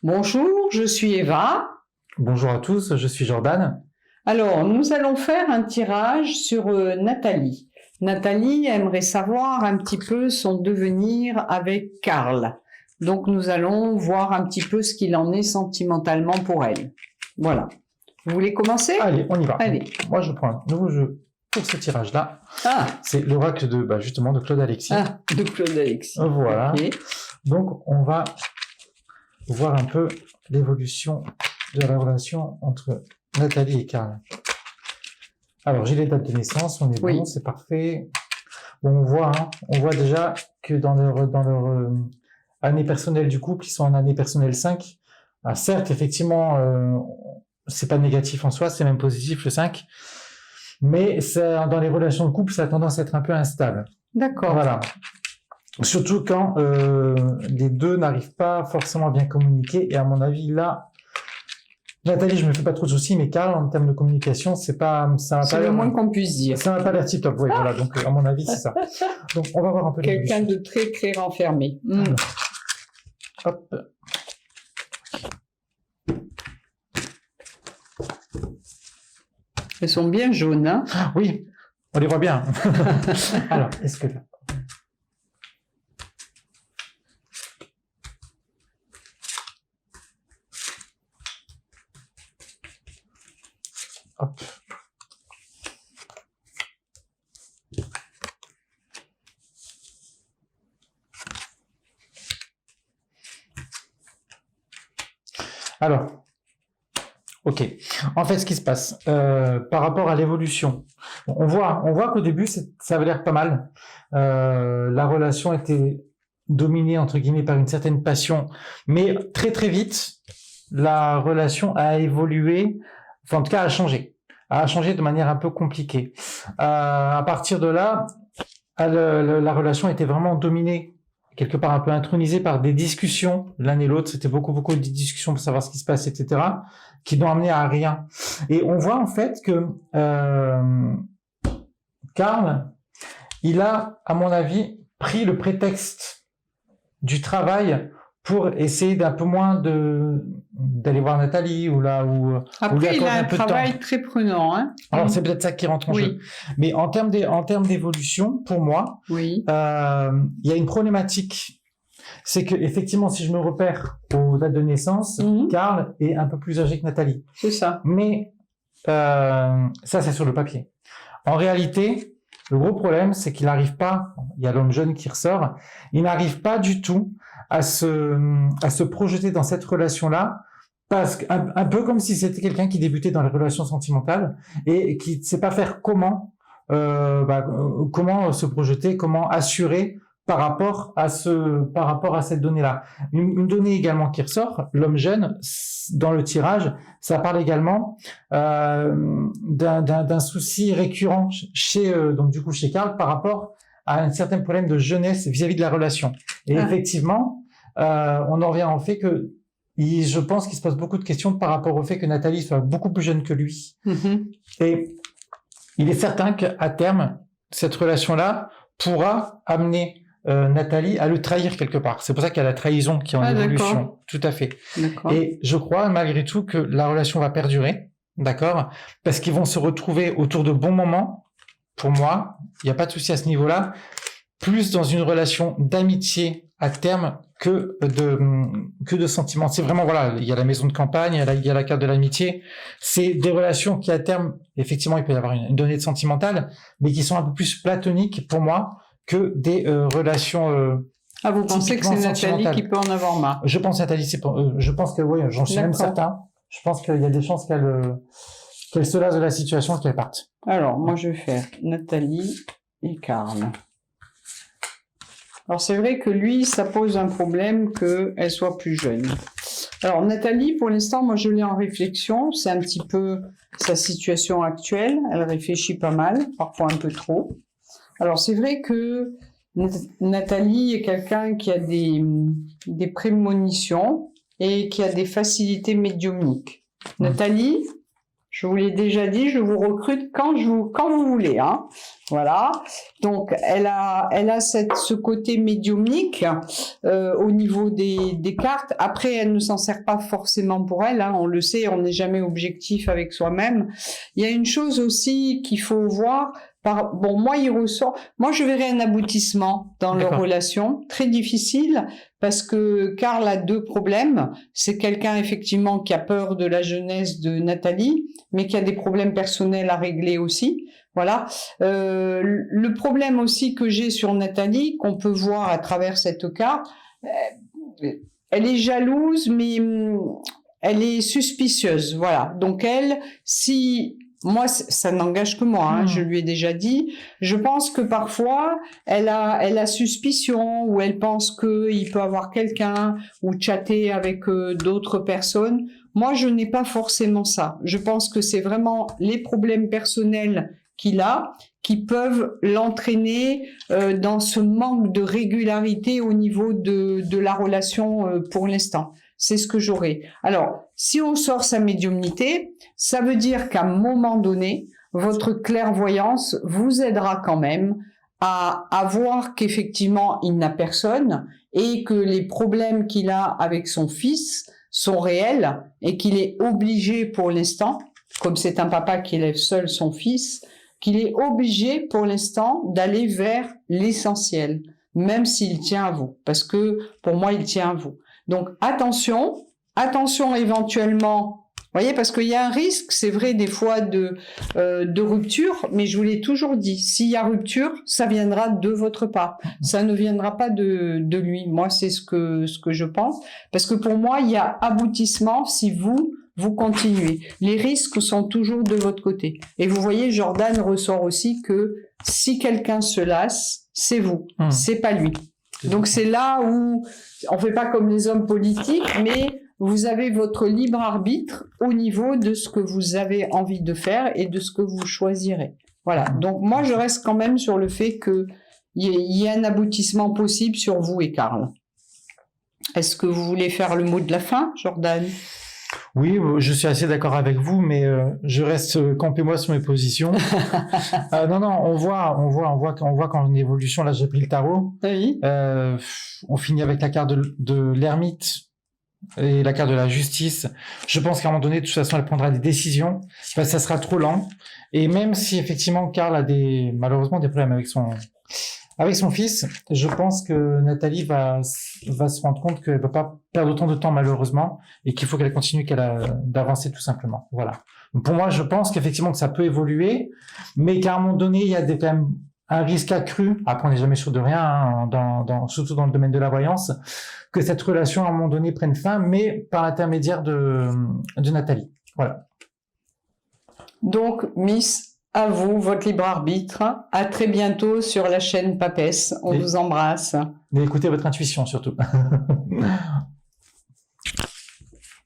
Bonjour, je suis Eva. Bonjour à tous, je suis Jordan. Alors, nous allons faire un tirage sur Nathalie. Nathalie aimerait savoir un petit peu son devenir avec Karl. Donc, nous allons voir un petit peu ce qu'il en est sentimentalement pour elle. Voilà. Vous voulez commencer? Allez, on y va. Allez. Moi, je prends un nouveau jeu pour ce tirage-là. Ah, C'est l'oracle justement de Claude Alexis. de Claude Alexis. Voilà. Ok. Donc, on va voir un peu l'évolution de la relation entre Nathalie et Karl. Alors, j'ai les dates de naissance, on est Oui. bon, c'est parfait. Bon, on voit déjà que dans leur année personnelle du couple, ils sont en année personnelle 5. Ah, certes, effectivement, c'est pas négatif en soi, c'est même positif le 5. Mais ça, dans les relations de couple, ça a tendance à être un peu instable. D'accord. Voilà. Surtout quand les deux n'arrivent pas forcément à bien communiquer. Et à mon avis, là, Nathalie, je me fais pas trop de soucis, mais Karl, en termes de communication, ça va C'est pas le l'air, moins qu'on puisse dire. ça va pas l'air tip top. Oui, voilà. Donc, à mon avis, c'est ça. Donc, on va voir un peu Quelqu'un l'évolution. de très, très renfermé. Hop. Elles sont bien jaunes, hein? Oui, on les voit bien. Alors, est-ce que là... Hop. Alors, ok. En fait, ce qui se passe par rapport à l'évolution, on voit qu'au début, ça avait l'air pas mal. La relation était dominée entre guillemets par une certaine passion, mais très très vite, la relation a évolué, enfin en tout cas a changé de manière un peu compliquée. À partir de là, la relation était vraiment dominée, quelque part un peu intronisée par des discussions l'un et l'autre. C'était beaucoup de discussions pour savoir ce qui se passe, etc., qui n'ont amené à rien. Et on voit en fait que Karl, il a, à mon avis, pris le prétexte du travail pour essayer d'un peu moins d'aller voir Nathalie ou là où Après, il a un peu de temps. travail très prenant, hein? Alors c'est peut-être ça qui rentre en Oui. jeu. Mais en termes d'évolution, pour moi, Oui. il y a une problématique. C'est que effectivement, si je me repère aux dates de naissance, Karl est un peu plus âgé que Nathalie. C'est ça. Mais ça, c'est sur le papier. En réalité, le gros problème, c'est qu'il n'arrive pas, il y a l'homme jeune qui ressort, il n'arrive pas du tout à se projeter dans cette relation-là, parce qu'un peu comme si c'était quelqu'un qui débutait dans les relations sentimentales et qui ne sait pas faire comment se projeter, comment assurer par rapport à cette donnée-là. Une donnée également qui ressort, l'homme jeune, dans le tirage, ça parle également d'un souci récurrent chez Karl par rapport à un certain problème de jeunesse vis-à-vis de la relation. Et effectivement, on en revient au fait que je pense qu'il se pose beaucoup de questions par rapport au fait que Nathalie soit beaucoup plus jeune que lui. Et il est certain qu'à terme, cette relation-là pourra amener Nathalie à le trahir quelque part. C'est pour ça qu'il y a la trahison qui est en évolution. D'accord. Tout à fait. D'accord. Et je crois malgré tout que la relation va perdurer, d'accord, parce qu'ils vont se retrouver autour de bons moments. Pour moi, il n'y a pas de souci à ce niveau-là. Plus dans une relation d'amitié à terme que de sentiments. C'est vraiment, voilà, il y a la maison de campagne, il y a la carte de l'amitié. C'est des relations qui à terme, effectivement, il peut y avoir une donnée de sentimentale, mais qui sont un peu plus platoniques pour moi que des relations vous pensez que c'est Nathalie qui peut en avoir marre? Je pense Nathalie, je pense que oui, j'en suis même certain. Je pense qu'il y a des chances qu'elle se lasse de la situation et qu'elle parte. Alors, moi, je vais faire Nathalie et Karl. Alors, c'est vrai que lui, ça pose un problème qu'elle soit plus jeune. Alors, Nathalie, pour l'instant, moi, je l'ai en réflexion. C'est un petit peu sa situation actuelle. Elle réfléchit pas mal, parfois un peu trop. Alors, c'est vrai que Nathalie est quelqu'un qui a des prémonitions et qui a des facilités médiumniques. Nathalie, Je vous l'ai déjà dit, je vous recrute quand vous voulez, hein. Voilà. Donc, elle a ce côté médiumnique au niveau des cartes. Après, elle ne s'en sert pas forcément pour elle, hein. On le sait, on n'est jamais objectif avec soi-même. Il y a une chose aussi qu'il faut voir. Bon, moi, je verrais un aboutissement dans leur relation, très difficile, parce que Karl a deux problèmes. C'est quelqu'un, effectivement, qui a peur de la jeunesse de Nathalie, mais qui a des problèmes personnels à régler aussi. Voilà. Le problème aussi que j'ai sur Nathalie, qu'on peut voir à travers cette carte, elle est jalouse, mais elle est suspicieuse. Voilà. Donc moi, ça n'engage que moi, hein, je lui ai déjà dit. Je pense que parfois, elle a suspicion, ou elle pense qu'il peut avoir quelqu'un, ou chatter avec d'autres personnes. Moi, je n'ai pas forcément ça. Je pense que c'est vraiment les problèmes personnels qu'il a qui peuvent l'entraîner dans ce manque de régularité au niveau de la relation pour l'instant. C'est ce que j'aurais. Alors, si on sort sa médiumnité, ça veut dire qu'à un moment donné, votre clairvoyance vous aidera quand même à voir qu'effectivement, il n'a personne et que les problèmes qu'il a avec son fils sont réels et qu'il est obligé pour l'instant, comme c'est un papa qui élève seul son fils, qu'il est obligé pour l'instant d'aller vers l'essentiel, même s'il tient à vous. Parce que pour moi, il tient à vous. Donc attention éventuellement, vous voyez, parce qu'il y a un risque, c'est vrai des fois de rupture, mais je vous l'ai toujours dit, s'il y a rupture, ça viendra de votre part, ça ne viendra pas de lui. Moi, c'est ce que je pense, parce que pour moi, il y a aboutissement si vous continuez. Les risques sont toujours de votre côté. Et vous voyez, Jordan ressort aussi que si quelqu'un se lasse, c'est vous, c'est pas lui. Donc c'est là où on fait pas comme les hommes politiques, mais vous avez votre libre arbitre au niveau de ce que vous avez envie de faire et de ce que vous choisirez. Voilà. Donc moi je reste quand même sur le fait que il y ait un aboutissement possible sur vous et Karl. Est-ce que vous voulez faire le mot de la fin, Jordan ? Oui, je suis assez d'accord avec vous, mais je reste campé moi sur mes positions. Non, on voit qu'en évolution, là j'ai pris le tarot. Oui. On finit avec la carte de l'ermite et la carte de la justice. Je pense qu'à un moment donné, de toute façon, elle prendra des décisions. Ça sera trop lent. Et même si effectivement Karl a malheureusement des problèmes avec son fils, je pense que Nathalie va se rendre compte qu'elle ne peut pas perdre autant de temps malheureusement et qu'il faut qu'elle continue d'avancer tout simplement. Voilà. Donc pour moi, je pense qu'effectivement que ça peut évoluer, mais qu'à un moment donné, il y a quand même un risque accru. Après, on n'est jamais sûr de rien, hein, surtout dans le domaine de la voyance, que cette relation à un moment donné prenne fin, mais par l'intermédiaire de Nathalie. Voilà. Donc, Miss, à vous, votre libre arbitre. À très bientôt sur la chaîne Papesse. On vous embrasse. Mais écoutez votre intuition surtout.